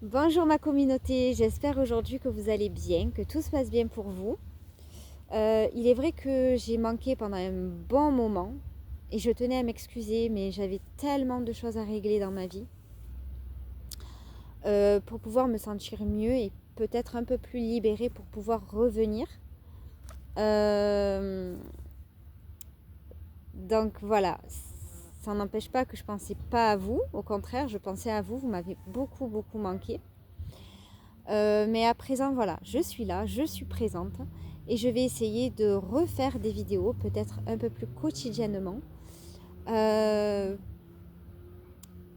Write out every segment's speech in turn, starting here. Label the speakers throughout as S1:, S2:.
S1: Bonjour ma communauté, j'espère aujourd'hui que vous allez bien, que tout se passe bien pour vous. Il est vrai que j'ai manqué pendant un bon moment et je tenais à m'excuser, mais j'avais tellement de choses à régler dans ma vie pour pouvoir me sentir mieux et peut-être un peu plus libérée pour pouvoir revenir. Euh, donc voilà, ça n'empêche pas que je pensais pas à vous, au contraire, je pensais à vous, vous m'avez beaucoup manqué. Mais à présent, voilà, je suis là, je suis présente et je vais essayer de refaire des vidéos, peut-être un peu plus quotidiennement. Euh,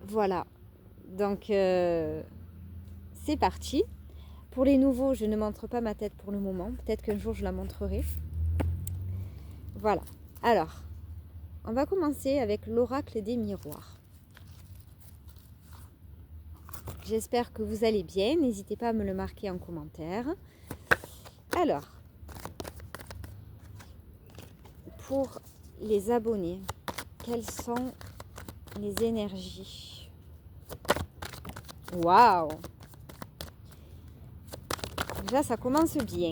S1: voilà, donc c'est parti. Pour les nouveaux, je ne montre pas ma tête pour le moment. Peut-être qu'un jour je la montrerai. Voilà. Alors, on va commencer avec l'oracle des miroirs. J'espère que vous allez bien. N'hésitez pas à me le marquer en commentaire. Alors, pour les abonnés, quelles sont les énergies? Waouh! Déjà, ça commence bien.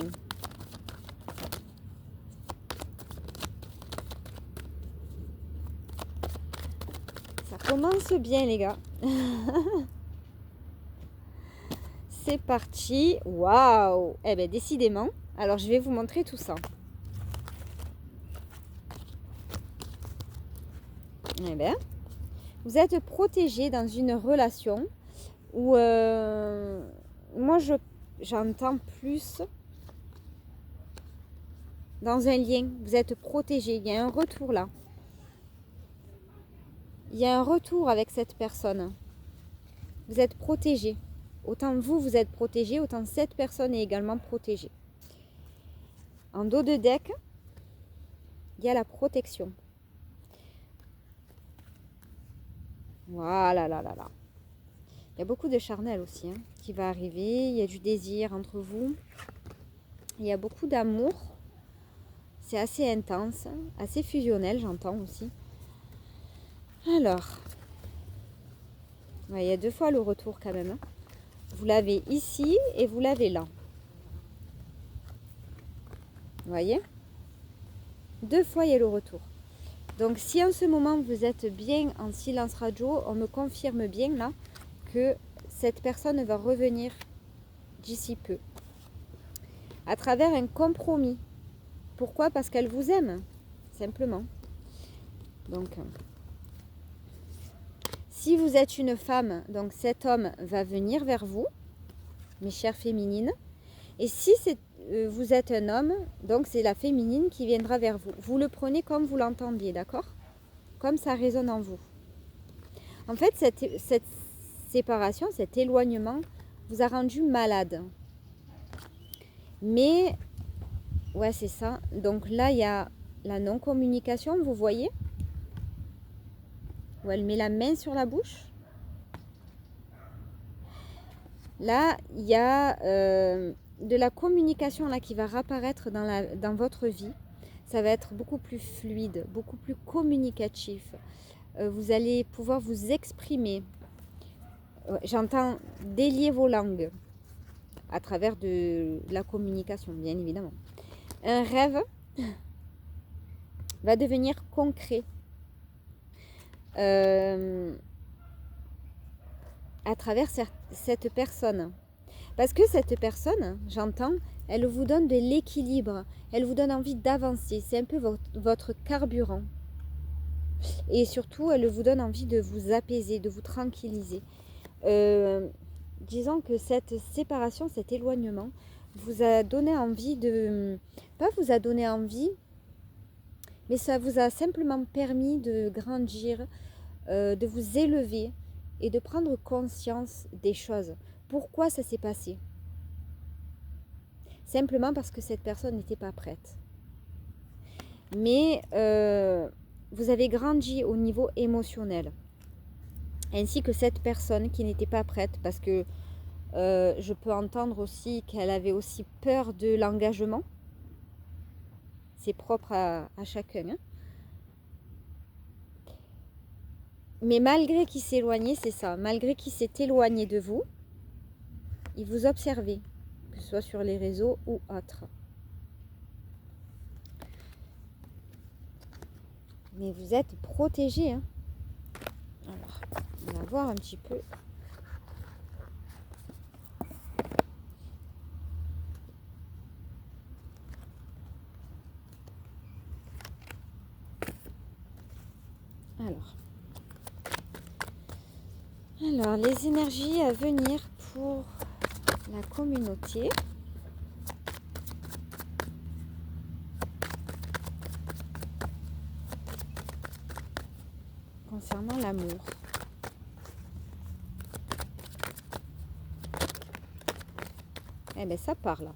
S1: Ça commence bien, les gars. C'est parti. Waouh! Eh bien, décidément. Alors, je vais vous montrer tout ça. Eh bien, vous êtes protégé dans une relation où moi, j'entends plus dans un lien. Vous êtes protégé. Il y a un retour là. Il y a un retour avec cette personne. Vous êtes protégé. Autant vous, vous êtes protégé, autant cette personne est également protégée. En dos de deck, il y a la protection. Voilà, là, là, là. Il y a beaucoup de charnel aussi qui va arriver. Il y a du désir entre vous. Il y a beaucoup d'amour. C'est assez intense, assez fusionnel, j'entends aussi. Alors, ouais, il y a deux fois le retour quand même. Vous l'avez ici et vous l'avez là. Vous voyez? Deux fois, il y a le retour. Donc, si en ce moment, vous êtes bien en silence radio, on me confirme bien là que cette personne va revenir d'ici peu. À travers un compromis. Pourquoi? Parce qu'elle vous aime, simplement. Donc, si vous êtes une femme, donc cet homme va venir vers vous, mes chères féminines. Et si vous êtes un homme, donc c'est la féminine qui viendra vers vous. Vous le prenez comme vous l'entendiez, d'accord? Comme ça résonne en vous. En fait, cette séparation, cet éloignement vous a rendu malade. Mais, ouais, c'est ça. Donc là, il y a la non-communication, vous voyez? Où elle met la main sur la bouche. Là, il y a de la communication là, qui va réapparaître dans votre vie. Ça va être beaucoup plus fluide, beaucoup plus communicatif. Vous allez pouvoir vous exprimer. J'entends délier vos langues à travers de la communication, bien évidemment. Un rêve va devenir concret à travers cette personne. Parce que cette personne, j'entends, elle vous donne de l'équilibre, elle vous donne envie d'avancer. C'est un peu votre carburant. Et surtout, elle vous donne envie de vous apaiser, de vous tranquilliser. Disons que cette séparation, cet éloignement, vous a donné envie de... Pas vous a donné envie, mais ça vous a simplement permis de grandir, de vous élever et de prendre conscience des choses. Pourquoi ça s'est passé? Simplement parce que cette personne n'était pas prête. Mais vous avez grandi au niveau émotionnel. Ainsi que cette personne qui n'était pas prête parce que je peux entendre aussi qu'elle avait aussi peur de l'engagement. C'est propre à chacun. Hein. Mais malgré qu'il s'éloignait, c'est ça, malgré qu'il s'est éloigné de vous, il vous observait, que ce soit sur les réseaux ou autres. Mais vous êtes protégé, hein. Alors, on va voir un petit peu. Alors, les énergies à venir pour la communauté. Concernant l'amour. Eh bien, ça parle.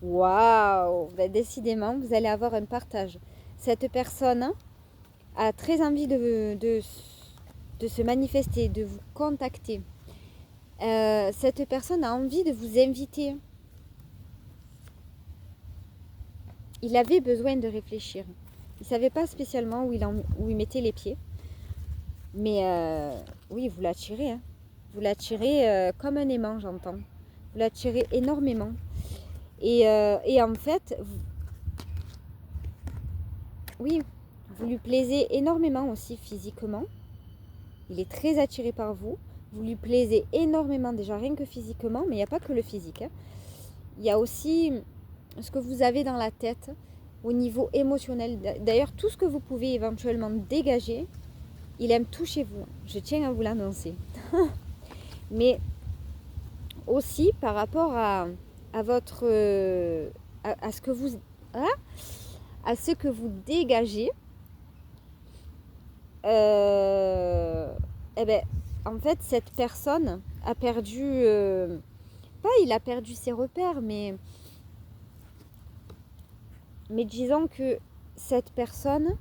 S1: Waouh! Ben, décidément, vous allez avoir un partage. Cette personne a très envie de se manifester, de vous contacter. Cette personne a envie de vous inviter. Il avait besoin de réfléchir. Il ne savait pas spécialement où il mettait les pieds. Mais oui, vous l'attirez. Hein. Vous l'attirez comme un aimant, j'entends. Vous l'attirez énormément. Et en fait, oui, vous lui plaisez énormément aussi physiquement. Il est très attiré par vous. Vous lui plaisez énormément déjà, rien que physiquement, mais il n'y a pas que le physique. Hein. Il y a aussi ce que vous avez dans la tête au niveau émotionnel. D'ailleurs, tout ce que vous pouvez éventuellement dégager, il aime tout chez vous. Je tiens à vous l'annoncer. Mais aussi par rapport à votre à ce que vous à ce que vous dégagez, eh ben, en fait, cette personne a perdu, il a perdu ses repères, mais disons que cette personne,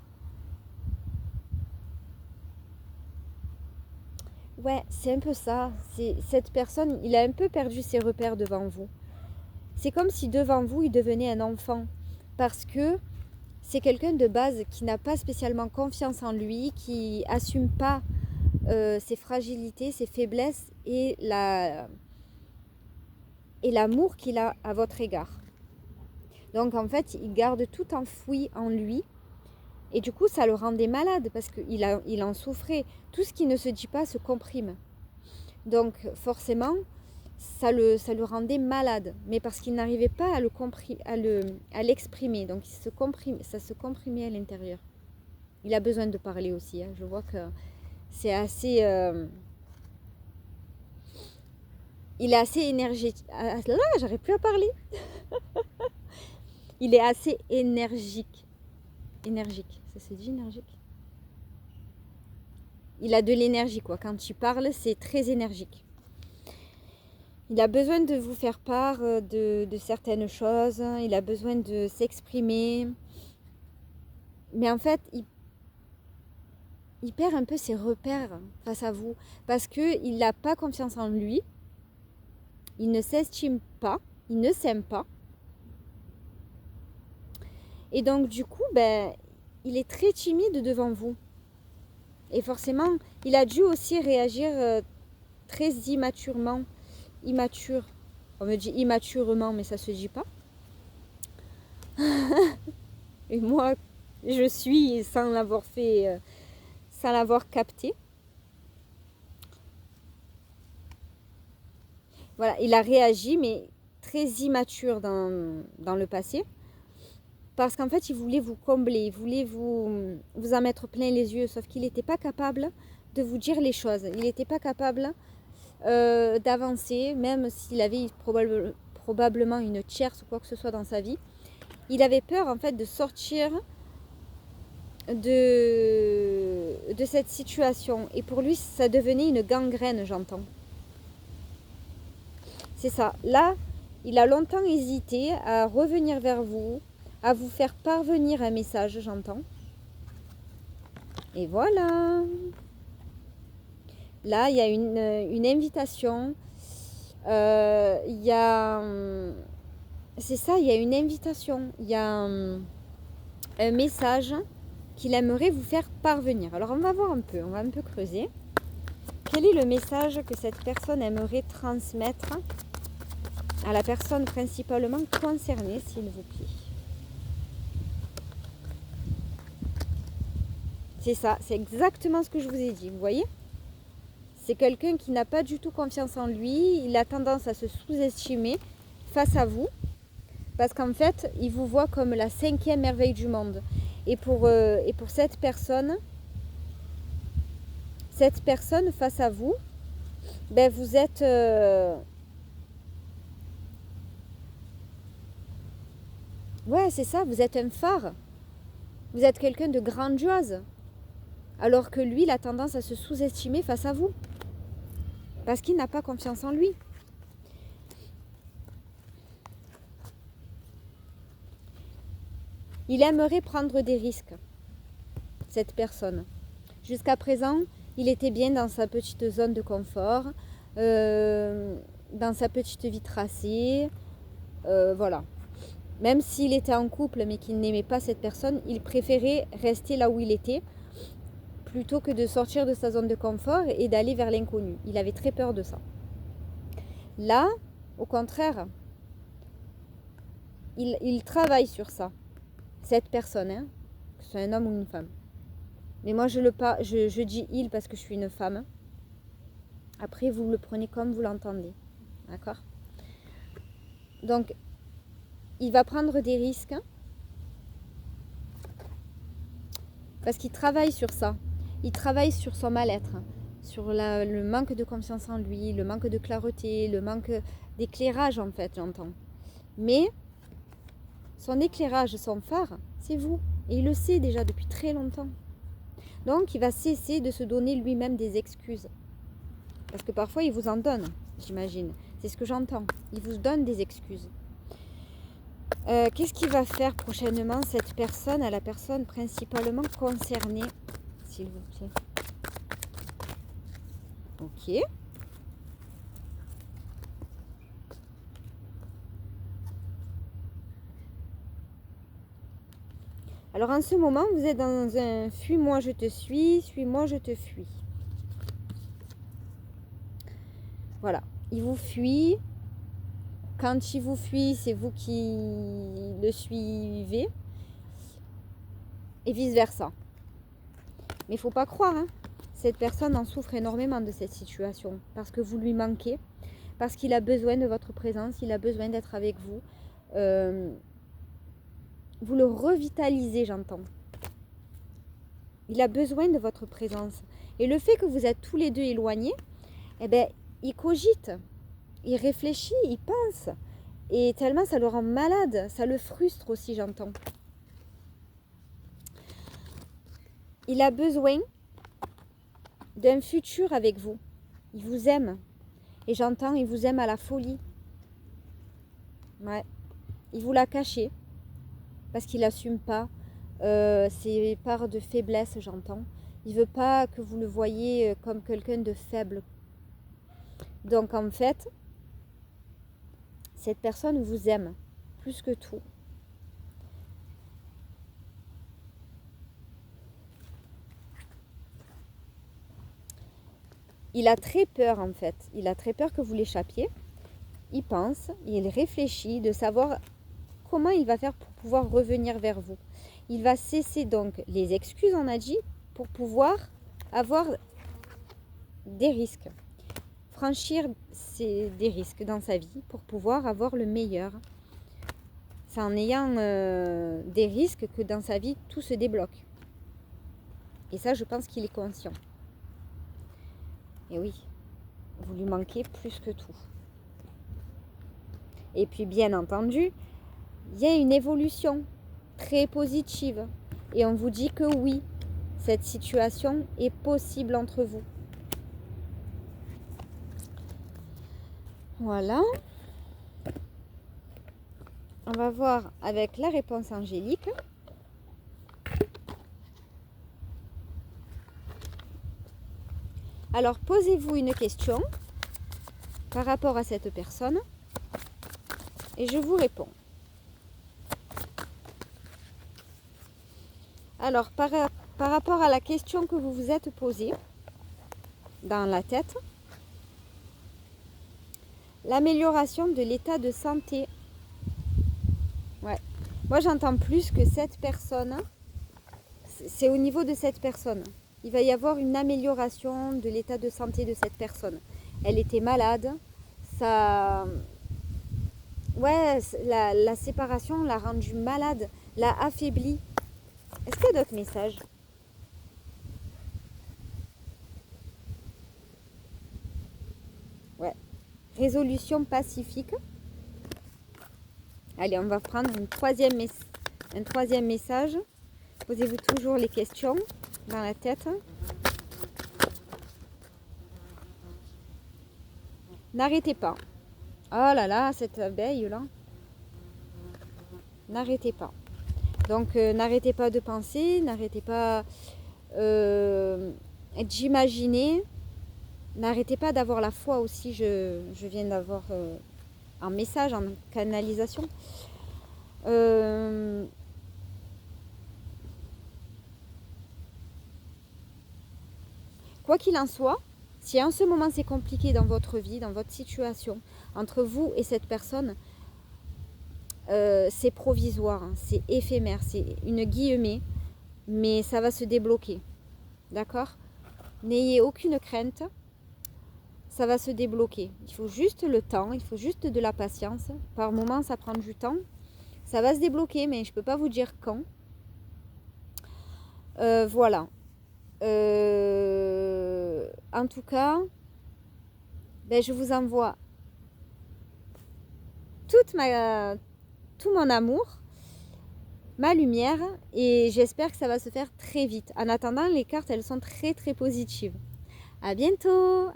S1: ouais, c'est un peu ça. Cette personne, il a un peu perdu ses repères devant vous. C'est comme si devant vous, il devenait un enfant. Parce que c'est quelqu'un de base qui n'a pas spécialement confiance en lui, qui n'assume pas ses fragilités, ses faiblesses et l'amour qu'il a à votre égard. Donc en fait, il garde tout enfoui en lui. Et du coup, ça le rendait malade parce qu'il en souffrait. Tout ce qui ne se dit pas se comprime. Donc forcément, ça le rendait malade. Mais parce qu'il n'arrivait pas à l'exprimer. Donc ça se comprimait à l'intérieur. Il a besoin de parler aussi. Hein. Je vois que c'est assez... il est assez énergétique. Ah, là, j'arrive plus à parler. Il est assez énergique. Énergique, ça se dit énergique? Il a de l'énergie, quoi. Quand il parle, c'est très énergique. Il a besoin de vous faire part de certaines choses. Il a besoin de s'exprimer. Mais en fait, il perd un peu ses repères face à vous. Parce qu'il n'a pas confiance en lui. Il ne s'estime pas. Il ne s'aime pas. Et donc, du coup, il est très timide devant vous. Et forcément, il a dû aussi réagir très immaturement. Immature. On me dit immaturement, mais ça se dit pas. Et moi, je suis sans l'avoir fait, sans l'avoir capté. Voilà, il a réagi, mais très immature dans le passé. Parce qu'en fait, il voulait vous combler, il voulait vous en mettre plein les yeux. Sauf qu'il n'était pas capable de vous dire les choses. Il n'était pas capable d'avancer, même s'il avait probablement une tierce ou quoi que ce soit dans sa vie. Il avait peur en fait de sortir de cette situation. Et pour lui, ça devenait une gangrène, j'entends. C'est ça. Là, il a longtemps hésité à revenir vers vous, à vous faire parvenir un message, j'entends. Et voilà. Là, il y a une invitation. Il y a... C'est ça, il y a une invitation. Il y a un message qu'il aimerait vous faire parvenir. Alors, on va voir un peu. On va un peu creuser. Quel est le message que cette personne aimerait transmettre à la personne principalement concernée, s'il vous plaît. C'est ça, c'est exactement ce que je vous ai dit, vous voyez? C'est quelqu'un qui n'a pas du tout confiance en lui, il a tendance à se sous-estimer face à vous, parce qu'en fait, il vous voit comme la 5e merveille du monde. Et pour cette personne face à vous, ben vous êtes... ouais, c'est ça, vous êtes un phare. Vous êtes quelqu'un de grandiose. Alors que lui, il a tendance à se sous-estimer face à vous. Parce qu'il n'a pas confiance en lui. Il aimerait prendre des risques, cette personne. Jusqu'à présent, il était bien dans sa petite zone de confort, dans sa petite vie tracée, voilà. Même s'il était en couple mais qu'il n'aimait pas cette personne, il préférait rester là où il était plutôt que de sortir de sa zone de confort et d'aller vers l'inconnu. Il avait très peur de ça. Là, au contraire, il travaille sur ça. Cette personne, hein, que ce soit un homme ou une femme. Mais moi, je dis il parce que je suis une femme. Après, vous le prenez comme vous l'entendez. D'accord? Donc, il va prendre des risques parce qu'il travaille sur ça. Il travaille sur son mal-être, sur le manque de confiance en lui, le manque de clarté, le manque d'éclairage en fait, j'entends. Mais son éclairage, son phare, c'est vous. Et il le sait déjà depuis très longtemps. Donc il va cesser de se donner lui-même des excuses. Parce que parfois il vous en donne, j'imagine. C'est ce que j'entends. Il vous donne des excuses. Qu'est-ce qu'il va faire prochainement cette personne à la personne principalement concernée, s'il vous plaît? Ok. Alors en ce moment, vous êtes dans un fuis-moi je te suis-moi je te fuis. Voilà. Il vous fuit. Quand il vous fuit, c'est vous qui le suivez. Et vice-versa. Mais il ne faut pas croire, hein. Cette personne en souffre énormément de cette situation. Parce que vous lui manquez. Parce qu'il a besoin de votre présence. Il a besoin d'être avec vous. Vous le revitalisez, j'entends. Il a besoin de votre présence. Et le fait que vous êtes tous les deux éloignés, eh ben, il cogite. Il réfléchit, il pense. Et tellement ça le rend malade. Ça le frustre aussi, j'entends. Il a besoin d'un futur avec vous. Il vous aime. Et j'entends, il vous aime à la folie. Ouais. Il vous l'a caché. Parce qu'il n'assume pas ses parts de faiblesse, j'entends. Il ne veut pas que vous le voyiez comme quelqu'un de faible. Donc en fait, cette personne vous aime plus que tout. Il a très peur en fait. Il a très peur que vous l'échappiez. Il pense, il réfléchit de savoir comment il va faire pour pouvoir revenir vers vous. Il va cesser donc les excuses, on a dit, pour pouvoir avoir des risques. Franchir des risques dans sa vie pour pouvoir avoir le meilleur. C'est en ayant des risques que dans sa vie, tout se débloque. Et ça, je pense qu'il est conscient. Et oui, vous lui manquez plus que tout. Et puis, bien entendu, il y a une évolution très positive. Et on vous dit que oui, cette situation est possible entre vous. Voilà. On va voir avec la réponse angélique. Alors, posez-vous une question par rapport à cette personne et je vous réponds. Alors, par rapport à la question que vous vous êtes posée dans la tête, l'amélioration de l'état de santé. Ouais. Moi, j'entends plus que cette personne. C'est au niveau de cette personne. Il va y avoir une amélioration de l'état de santé de cette personne. Elle était malade. Ça... Ouais, la séparation l'a rendue malade, l'a affaiblie. Est-ce qu'il y a d'autres messages? Ouais. Résolution pacifique. Allez, on va prendre un troisième message. Posez-vous toujours les questions dans la tête. N'arrêtez pas. Oh là là, cette abeille-là. N'arrêtez pas. Donc, n'arrêtez pas de penser, n'arrêtez pas d'imaginer. N'arrêtez pas d'avoir la foi aussi. Je viens d'avoir un message, en canalisation. Quoi qu'il en soit, si en ce moment c'est compliqué dans votre vie, dans votre situation, entre vous et cette personne, c'est provisoire, hein, c'est éphémère, c'est une guillemets, mais ça va se débloquer. D'accord? N'ayez aucune crainte, ça va se débloquer. Il faut juste le temps, il faut juste de la patience. Par moments, ça prend du temps. Ça va se débloquer, mais je ne peux pas vous dire quand. Voilà. En tout cas, ben, je vous envoie tout mon amour, ma lumière, et j'espère que ça va se faire très vite. En attendant, les cartes, elles sont très très positives. À bientôt!